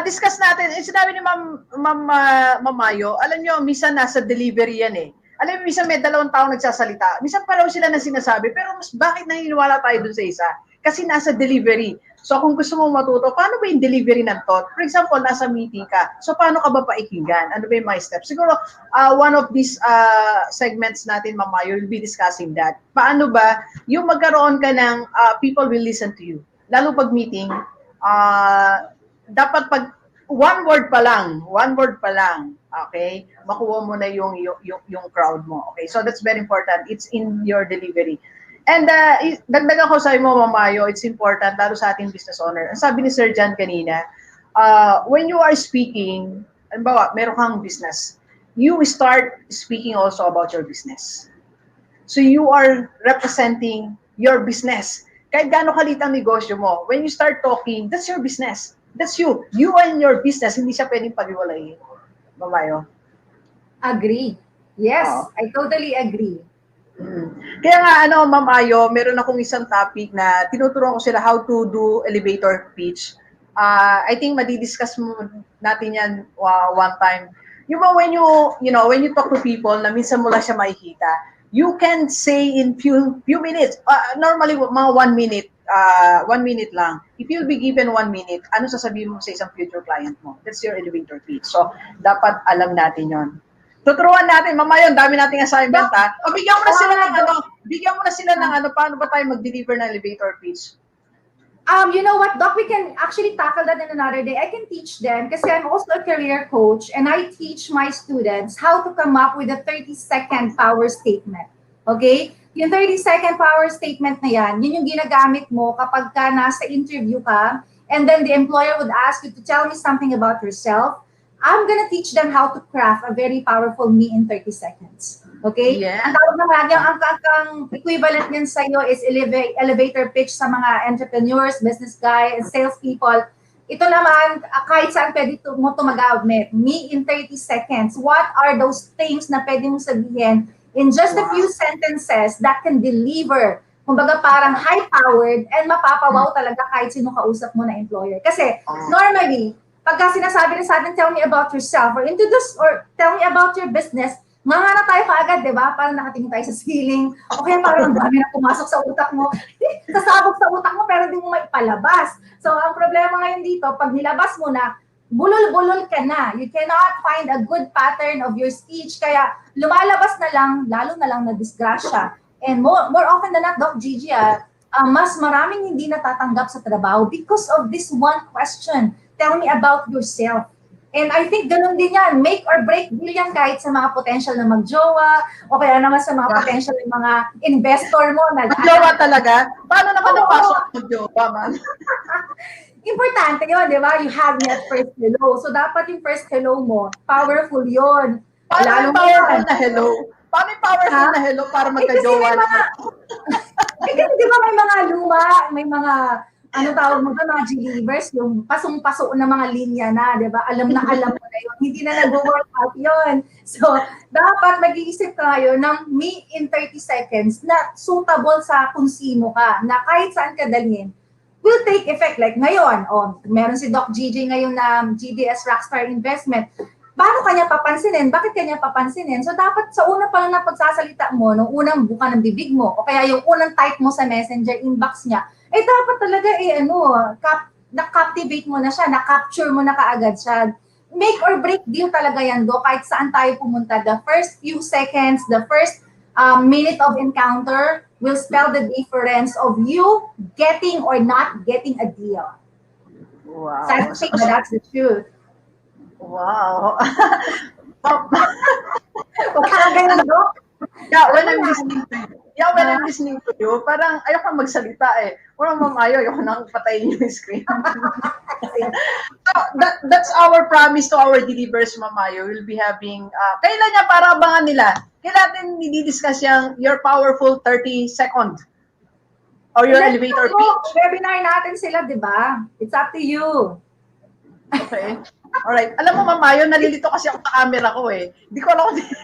Discuss natin. Sinabi ni Ma'am Mayo, alam nyo, minsan nasa delivery yan eh. Alam mo, minsan may dalawang tao nagsasalita. Minsan pareho sila na sinasabi, pero bakit naniniwala tayo dun sa isa? Kasi nasa delivery. So kung gusto mo matuto, paano ba yung delivery ng thought? For example, nasa meeting ka. So paano ka ba paikinggan? Ano ba yung mga steps? Siguro, one of these segments natin, Ma'am Mayo, will be discussing that. Paano ba yung magkaroon ka ng people will listen to you? Lalo pag meeting, dapat pag one word pa lang, okay, makuha mo na yung crowd mo. Okay, so that's very important. It's in your delivery. And dagdagan ko sa mo, Ma'am Mayo, it's important, lalo sa ating business owner. Ang sabi ni Sir John kanina, when you are speaking, halimbawa, meron kang business, you start speaking also about your business. So you are representing your business. Kahit gaano kalit ang negosyo mo, when you start talking, that's your business. That's you. You and your business, hindi siya pwedeng pag-iwalayin. Ma'am Mayo? Agree. Yes, I totally agree. Kaya nga, Ma'am Mayo, meron akong isang topic na tinuturuan ko sila how to do elevator pitch. I think madidiscuss natin yan one time. Yung when you talk to people na minsan mo lang siya makikita, you can say in few minutes, normally mga 1 minute, 1 minute lang. If you'll be given 1 minute, ano sasabihin mo sa isang future client mo? That's your elevator pitch. So, dapat alam natin yon. Tuturuan natin, Mama, dami nating assignment, ha? O, bigyan mo na sila ng paano ba tayo mag-deliver ng elevator pitch? You know what, Doc, we can actually tackle that in another day. I can teach them kasi I'm also a career coach and I teach my students how to come up with a 30-second power statement. Okay? Yung 30-second power statement na yan, yun yung ginagamit mo kapag ka nasa interview ka and then the employer would ask you to tell me something about yourself. I'm gonna teach them how to craft a very powerful me in 30 seconds. Okay? Yeah. Ang tawag naman, ang equivalent niyan sa'yo is elevator pitch sa mga entrepreneurs, business guys, and salespeople. Ito naman, kahit saan pwede mo ito mag-augment. Me in 30 seconds. What are those things na pwede mo sabihin in just a few sentences that can deliver, kumbaga parang high-powered and mapapawaw talaga kahit sino kausap mo na employer. Kasi normally, pagka sinasabi na sa atin, tell me about yourself, or into this, or tell me about your business, mangana tayo kaagad, di ba? Parang nakatingin tayo sa ceiling, o kaya parang ang dami na pumasok sa utak mo, sasabog sa utak mo, pero di mo maipalabas. So, ang problema ngayon dito, pag nilabas mo na, bulol-bulol ka na. You cannot find a good pattern of your speech, kaya lumalabas na lang, lalo na lang na disgrasya. And more often than not, Doc Gigi, mas maraming hindi natatanggap sa trabaho because of this one question. Tell me about yourself. And I think ganun din yan. Make or break deal yan kahit sa mga potential na magjowa o kaya naman sa mga potential na mga investor mo. Magjowa talaga? Paano naman napasok magjowa, ma'am? Importante yun, di ba? You have me at first hello. So dapat yung first hello mo, powerful yun. Paano yung powerful na hello? Paano yung powerful na hello para magka-jowa naman? Kasi di ba may mga luma, may mga ano tawag mo ba, mga G-Leavers, yung pasong-paso na mga linya na, di ba? Alam mo na yun. Hindi na nag-work out yun. So, dapat mag-iisip ka ngayon ng me in 30 seconds na suitable sa kung sino ka, na kahit saan ka dalhin, will take effect. Like ngayon, meron si Doc GJ ngayon na GDS Rockstar Investment. Paano kanya papansinin? Bakit kanya papansinin? So, dapat sa una pa lang na pagsasalita mo, nung unang buka ng bibig mo, o kaya yung unang type mo sa messenger inbox niya, dapat talaga na-captivate mo na siya, na-capture mo na kaagad siya. Make or break deal talaga yan, Do. Kahit saan tayo pumunta, the first few seconds, the first minute of encounter will spell the difference of you getting or not getting a deal. Wow. Sad to say, but that's the truth. Wow. Huwag ka lang ganyan, Do. Yeah, when I'm listening to you. Yeah, when I'm listening to you, parang ayoko magsalita eh. Wala mamayo, ayoko nang patayin yung screen. So, that's our promise to our delivers, Mamayo. We'll be having, kailan niya para abangan nila? Kailan natin i-discuss your powerful 30-second or your elevator pitch? Webinar natin sila, di ba? It's up to you. Okay. Alright. Alam mo, Mamayo, nalilito kasi ako sa camera ko eh. Hindi ko alam kung dito.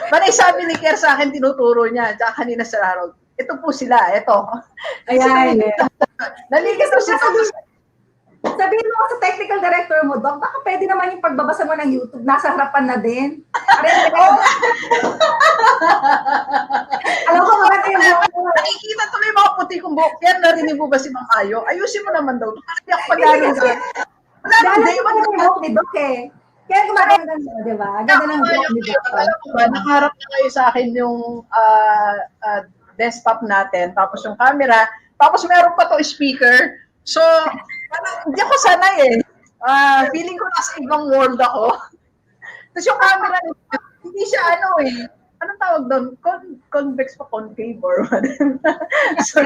Parang sabi ni Kier sa akin, tinuturo niya, tsaka kanina sa Harold. Ito po sila, ito. Ayan. Nalilito sila. Sabihin mo sa technical director mo, Doc, baka pwede naman yung pagbabasa mo ng YouTube, nasa harapan na din. Alam ko maganda yung buhok mo. Nakikita tuloy yung mga puti kong buhok. Yan, narinig mo ba si Mang Ayo? Ayusin mo naman daw. Hindi ako pag-ano na. Wala yung buhok ni Doc eh. Kaya gumaganda mo, di ba? Ganda ng buhok ni Doc. Alam mo ba, nakaharap na kayo sa akin yung desktop natin, tapos yung camera, tapos meron pa to speaker. So, hindi ako sanay eh. Feeling ko nasa ibang world ako. Tapos yung camera, hindi siya ano eh. Anong tawag doon? Convex pa, concave or whatever. So,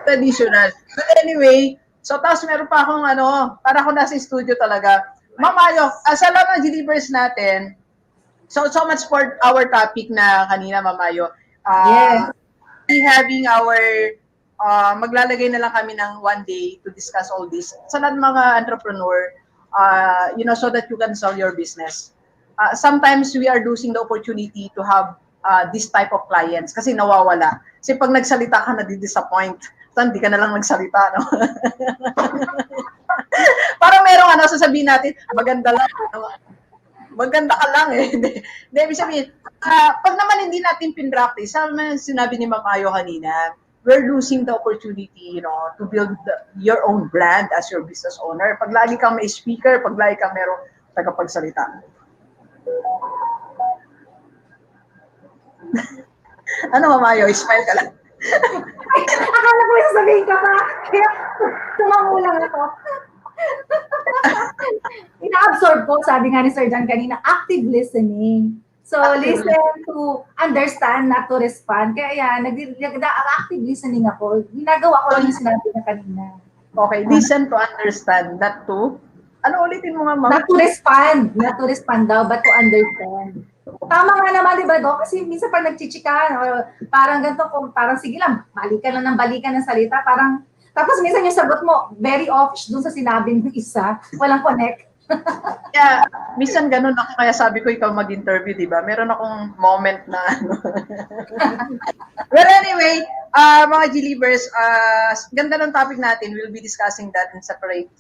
traditional. But anyway, so tapos meron pa akong para ako nasa studio talaga. Mamayo, sa lahat ng delivers natin, so much for our topic na kanina, Mamayo. Yes. We having our, maglalagay na lang kami ng one day to discuss all this. Sa lahat ng mga entrepreneur, so that you can sell your business. Sometimes we are losing the opportunity to have this type of clients kasi nawawala. Kasi pag nagsalita ka, nadi-disappoint. So, hindi ka na lang nagsalita, no? Parang merong sasabihin natin, maganda lang, maganda ka lang eh. Hindi, ibig sabihin, pag naman hindi natin pin-practice, sinabi ni Ma'am Ayo kanina, we're losing the opportunity, to build your own brand as your business owner. Pag lagi kang may speaker, pag lagi kang merong tagapagsalita. Ano, Ma'am Ayo? Smile ka lang. Akala ko yung sasabihin ka pa. Kaya tumangulang ako. Ina-absorb ko, sabi nga ni Sir John kanina, active listening. So, listen to understand, not to respond. Kaya yan, active listening ako. Ginagawa ko lang yung sinabi niya kanina. Okay, listen to understand, not to? Ano ulitin mo nga, Ma'am? Not to respond. Not to respond daw, but to understand. Tama nga naman, di ba, Doc? Kasi minsan pag nagchichikahan, or parang ganito, parang sige lang, balikan ng salita, parang, tapos minsan yung sagot mo, very offish dun sa sinabi ng isa, walang connect. Kaya, minsan ganun ako, kaya sabi ko ikaw mag-interview, di ba? Meron akong moment na Well, anyway, mga G-Leavers, ganda ng topic natin. We'll be discussing that in separate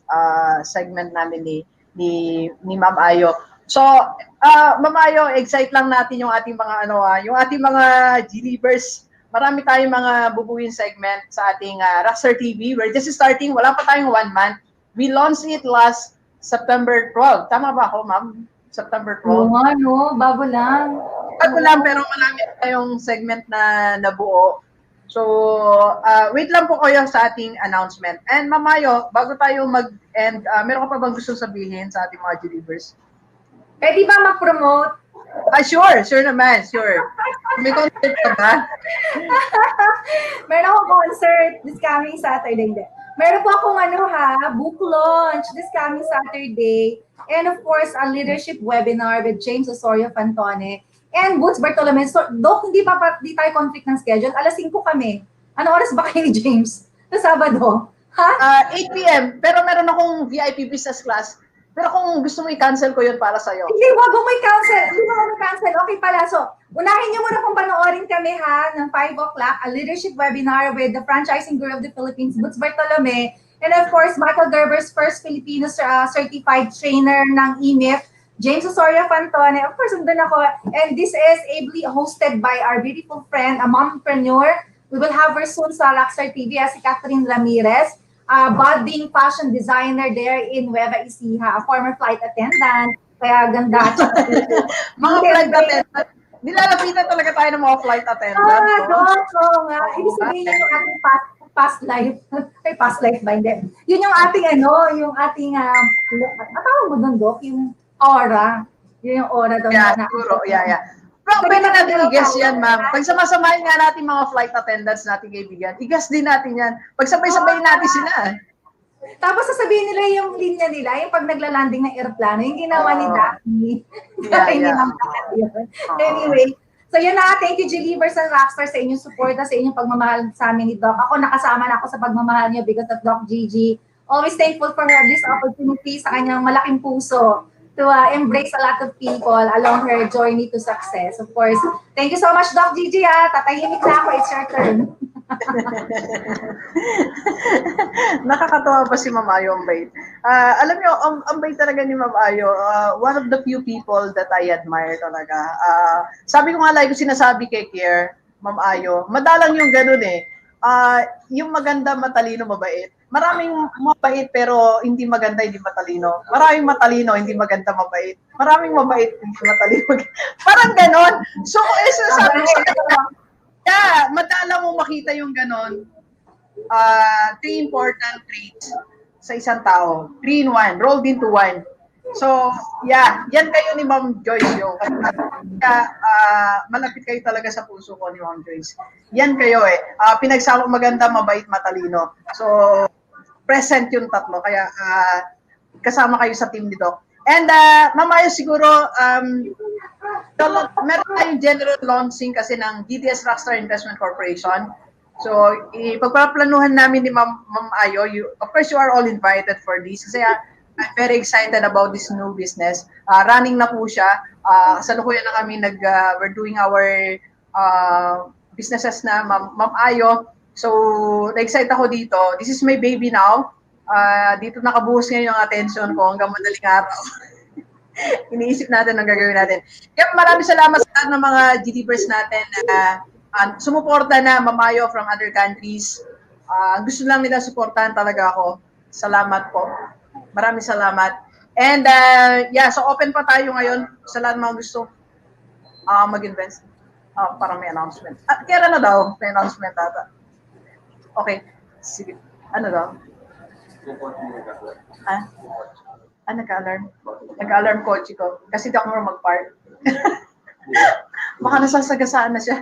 segment namin ni Ma'am Ayo. So, Ma'am Ayo, excite lang natin yung ating mga yung ating mga G-Leavers. Marami tayong mga bubuin segment sa ating Rockstar TV. We're just starting, wala pa tayong 1 month. We launched it last September 12. Tama ba ako, Ma'am? September 12? Oo, bago lang. Bago lang, pero marami tayong segment na nabuo. So, wait lang po kayo sa ating announcement. And Mamayo, bago tayo mag-end, meron ka pa bang gusto sabihin sa ating mga delivers? Pwede ba mag-promote? Sure naman, sure. May concert ka ba? Meron akong concert this coming Saturday. Meron po akong book launch this coming Saturday. And of course, a leadership webinar with James Osorio Fantone and Boots Bartolome. So, Doc, hindi tayo conflict ng schedule. Alas 5 kami. Ano oras ba kayo ni James? Sa Sabado? Ha? 8 p.m. Pero meron akong VIP business class. Pero kung gusto mo i-cancel ko yun para sa'yo. Hindi, wag mo i-cancel. Hindi mo i-cancel. Okay pala. So, unahin niyo muna kung panoorin kami ng 5 o'clock, a leadership webinar with the Franchising Guru of the Philippines, Boots Bartolome, and of course, Michael Gerber's first Filipino certified trainer ng EMIF, James Osorio Fantone. Of course, andun ako. And this is ably hosted by our beautiful friend, a mompreneur. We will have her soon sa Rockstar TV, si Catherine Ramirez. Budding fashion designer there in Nueva Ecija, a former flight attendant. Kaya ganda. Mga flight attendant. Nilalapitan talaga tayo ng mga flight attendant. Oo nga. Ibig sabihin yun yung ating past life. Ay, past life ba? Hindi. Yun yung ating yung ating, tawag mo doon, Doc, yung aura. Yun yung aura daw Yeah, na. siguro. Yeah. Pero So, pwede yung natin mga i-guess tao, yan, ma'am. Pag samasamahin nga natin mga flight attendants natin kaibigan, i-guess din natin yan. Pag sabay-sabay natin sila. Tapos sasabihin nila yung linya nila, yung pag nagla-landing ng aeroplano, yung ginawa ni Daphne. Hindi Yeah. naman yun. Anyway, so yun na, thank you Believers and Rockstar sa inyong suporta, sa inyong pagmamahal sa amin ni Doc. Ako, nakasama na ako sa pagmamahal niyo because of Doc Gigi. Always thankful for her this opportunity sa kanyang malaking puso to embrace a lot of people along her journey to success. Of course, thank you so much, Doc Gigi. Tatahimik na ako. It's your turn. Nakakatawa pa si Ma'am Ayo, ang bait. Alam niyo, ang bait talaga ni Ma'am Ayo. One of the few people that I admire talaga. Sabi ko nga lagi ko sinasabi kay Kier, Ma'am Ayo, madalang yung ganun eh. Yung maganda, matalino, mabait. Maraming mabait pero hindi maganda, hindi matalino. Maraming matalino, hindi maganda, mabait. Maraming mabait, hindi matalino. Parang ganon. So, sabi ko sa kanya, yeah, madalang mo makita yung ganon. Three important traits sa isang tao. 3 in 1, rolled into 1. So, yeah, yan kayo ni Ma'am Joyce yung kaya malapit kayo talaga sa puso ko ni Ma'am Joyce. Yan kayo eh. Pinagsama maganda, mabait, matalino. So, present yung tatlo. Kaya kasama kayo sa team ni Doc. And mamaya siguro, meron tayong general launching kasi ng GDS Rockstar Investment Corporation. So, ipagpaplanuhan namin ni Ma'am Ayo. Of course, you are all invited for this. Kasi I'm very excited about this new business. Running na po siya. Kasalukuyan na kami we're doing our businesses na Ma'am Ayo. So, na-excite ako dito. This is my baby now. Dito nakabuhos ngayon yung attention ko hanggang madaling araw. Iniisip natin ang gagawin natin. Kaya maraming salamat sa lahat ng mga GDPers natin na sumuporta na mamayo from other countries. Gusto lang nila suportahan talaga ako. Salamat po. Maraming salamat. And so open pa tayo ngayon sa lahat ng mga gusto mag-invest. Parang may announcement. Kaya na daw? May announcement ata. Okay. Sige. Ano daw? Nag-alarm. Nag-alarm kotse ko. Kasi di ako marunong mag-park. Baka nasasagasaan na siya.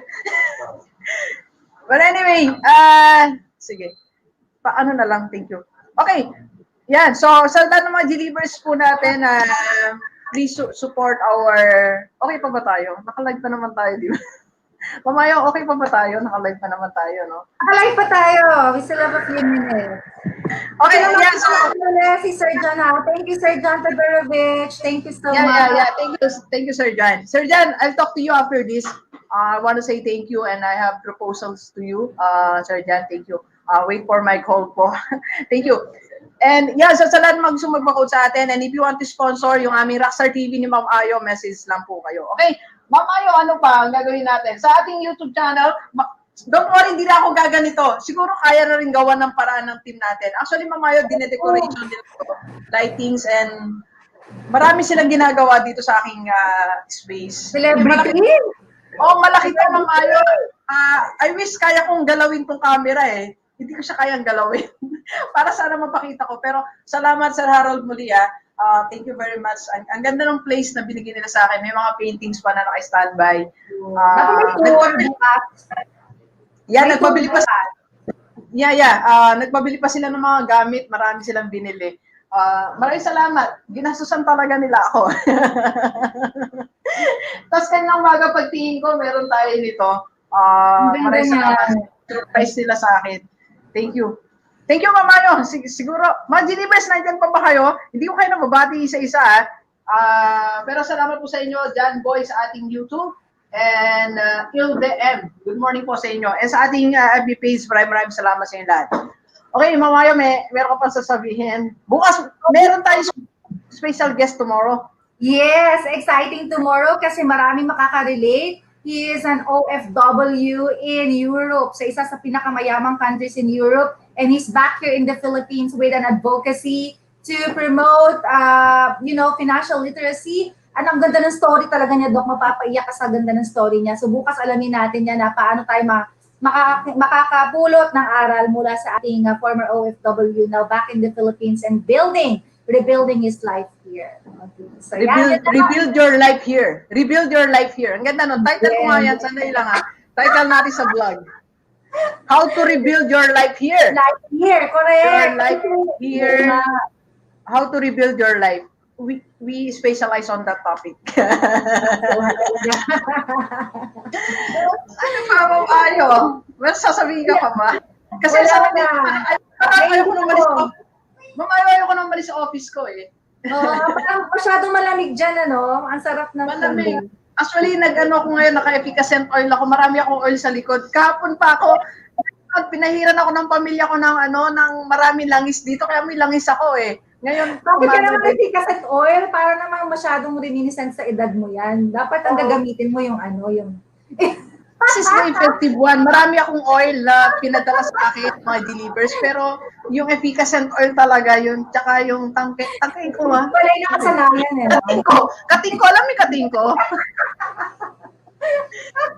But anyway, sige. Paano na lang, thank you. Okay. Yan. So, sa lahat ng mga delivers po natin, please support our... Okay pa ba tayo? Naka-live pa naman tayo, di ba? Mamayo, okay pa ba tayo? Naka-live pa naman tayo, no? Naka-live pa tayo. We still have a few minutes. Okay, yeah, so... Si Sir John, thank you, Sir John Todorovic. Thank you so much. Yeah. Thank you, Sir John. Sir John, I'll talk to you after this. I want to say thank you and I have proposals to you. Sir John, thank you. Wait for my call po. Thank you. And yeah, so sa lahat gusto mag-code sa atin, and if you want to sponsor yung aming Rockstar TV ni Ma'am Ayo, message lang po kayo. Okay? Ma'am Ayo, ano pa ang gagawin natin? Sa ating YouTube channel, don't worry, hindi na ako gaganito. Siguro kaya na rin gawa ng paraan ng team natin. Actually, Ma'am Ayo, dine-decoration nila ito. Lightings and marami silang ginagawa dito sa aking space. Celebrity? Malaki to, Ma'am Ayo. I wish kaya kong galawin tong camera eh. Hindi ko siya kayang galawin. Para sana mapakita ko. Pero salamat, Sir Harold muli. Thank you very much. Ang ganda ng place na binigyan nila sa akin. May mga paintings pa na naka-standby. Nagbabili pa sila. Nagbabili pa sila ng mga gamit. Marami silang binili. Maraming salamat. Ginasusan talaga nila ako. Tapos kanyang umaga pagtingin ko, meron tayo nito. Maraming salamat. Surprise nila sa akin. Thank you. Thank you, Mamayo. Siguro, mga Genevers, nandiyan pa ba kayo? Hindi ko kayo nababati isa-isa. Pero salamat po sa inyo, John Boy, sa ating YouTube. And Ilde M. Good morning po sa inyo. And sa ating FB page, maraming salamat sa inyo lahat. Okay, Mamayo, meron ka pa sasabihin. Bukas, meron tayo special guest tomorrow. Yes, exciting tomorrow kasi maraming makaka-relate. He is an OFW in Europe, sa isa sa pinakamayamang countries in Europe, and he's back here in the Philippines with an advocacy to promote, financial literacy. At ang ganda ng story talaga niya, Doc, mapapaiyak ka sa ganda ng story niya. So bukas alamin natin yan na paano tayo makakapulot ng aral mula sa ating former OFW now back in the Philippines and building rebuilding his life here. Okay. So, Rebuild your life here. Rebuild your life here. Ang ganda nun. Title ko nga yan. Sandali lang ha. Title natin sa vlog. How to rebuild your life here. Life here, correct. Your life here. How to rebuild your life. We specialize on that topic. Ano pa mo ayo? Well, sasabihin ka pa ba? Kasi sa akin, ayaw ko nang malis sa office. Ayaw ko nang malis sa office ko eh. Parang masyadong malamig dyan, ano? Ang sarap ng malamig. Actually, nag-ano ko ngayon, naka-efficacent oil ako. Marami akong oil sa likod. Kahapon pa ako, pinahiran ako ng pamilya ko ng maraming langis dito. Kaya may langis ako eh. Ngayon, bakit ka naman efficacent oil? Para namang masyadong reminiscent sa edad mo yan. Dapat ang gagamitin mo yung yung... This is the effective one. Marami akong oil na pinadala sa akin, mga delivers. Pero yung efficacent oil talaga yun. Tsaka yung tangke ko ha. Wala yung nakasanayan eh. Kating ko. Alam mo yung kating ko?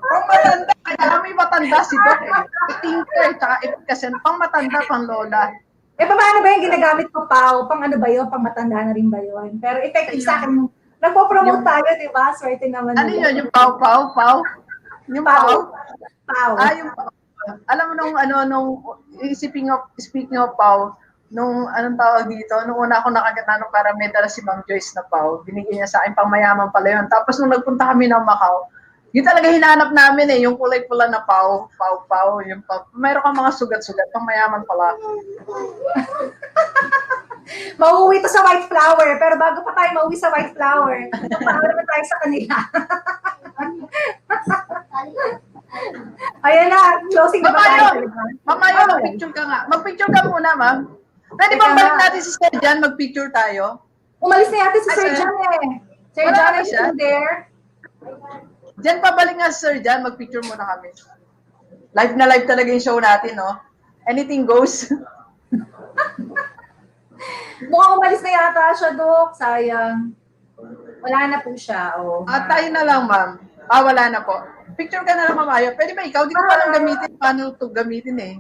Pang matanda. Kaya may matanda si Doc eh. Kating ko eh. Tsaka efficacent. Pang matanda, pang lola. Paano ba yung ginagamit ko, Pao? Pang ano ba yun? Pang matanda na rin ba yun? Pero effective sa akin. Nagpo-promote tayo, di ba? Swerte naman. Ano yun? Yung Pau? Yung Pau? Yung Pau. Alam mo nung speaking of Pau, nung anong tawag dito, nung una ako nakagatano para may dala si Ma'am Joyce na Pau, binigyan niya sa akin, pang mayaman pala yun. Tapos nung nagpunta kami ng Macau, yun talaga hinahanap namin eh, yung kulay pula na Pau, yung Pau. Mayroon kang mga sugat-sugat, pang mayaman pala. Mauwi to sa white flower, pero bago pa tayo mauwi sa white flower, paano naman tayo sa kanila? Ayan na, closing na ba tayo? Mamaya, mag-picture ka nga. Mag-picture ka muna, ma'am. Pwede bang balik natin si Sir Jan, mag-picture tayo? Umalis na yata si Sir Jan eh. Sir Jan, are you there? Jan, pabalik nga si Sir Jan, mag-picture muna kami. Live na live talaga yung show natin, no? Anything goes. Mukhang umalis na yata siya, Dok. Sayang. Wala na po siya. Tayo na lang, ma'am. Wala na po. Picture ka na lang, mamayo. Pwede ba ikaw? Di ko pa lang gamitin. Paano ito gamitin eh?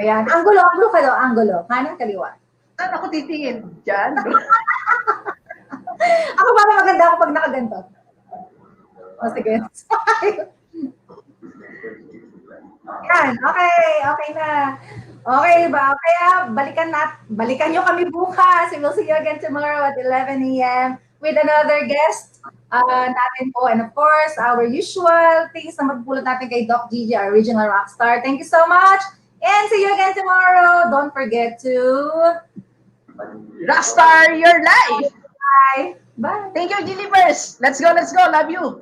Ayan. Angulo ka daw. Angulo. Kanan, kaliwa. Saan ako titingin? Diyan? Ako parang maganda ako pag nakaganto. Sige. Yan. Okay na. Okay ba? Kaya balikan nyo kami bukas. We'll see you again tomorrow at 11 a.m. with another guest natin po. And of course, our usual things na magpulot natin kay Doc Gigi, our original rockstar. Thank you so much. And see you again tomorrow. Don't forget to Rockstar your life. Bye. Bye. Thank you, Delivers. Let's go. Love you.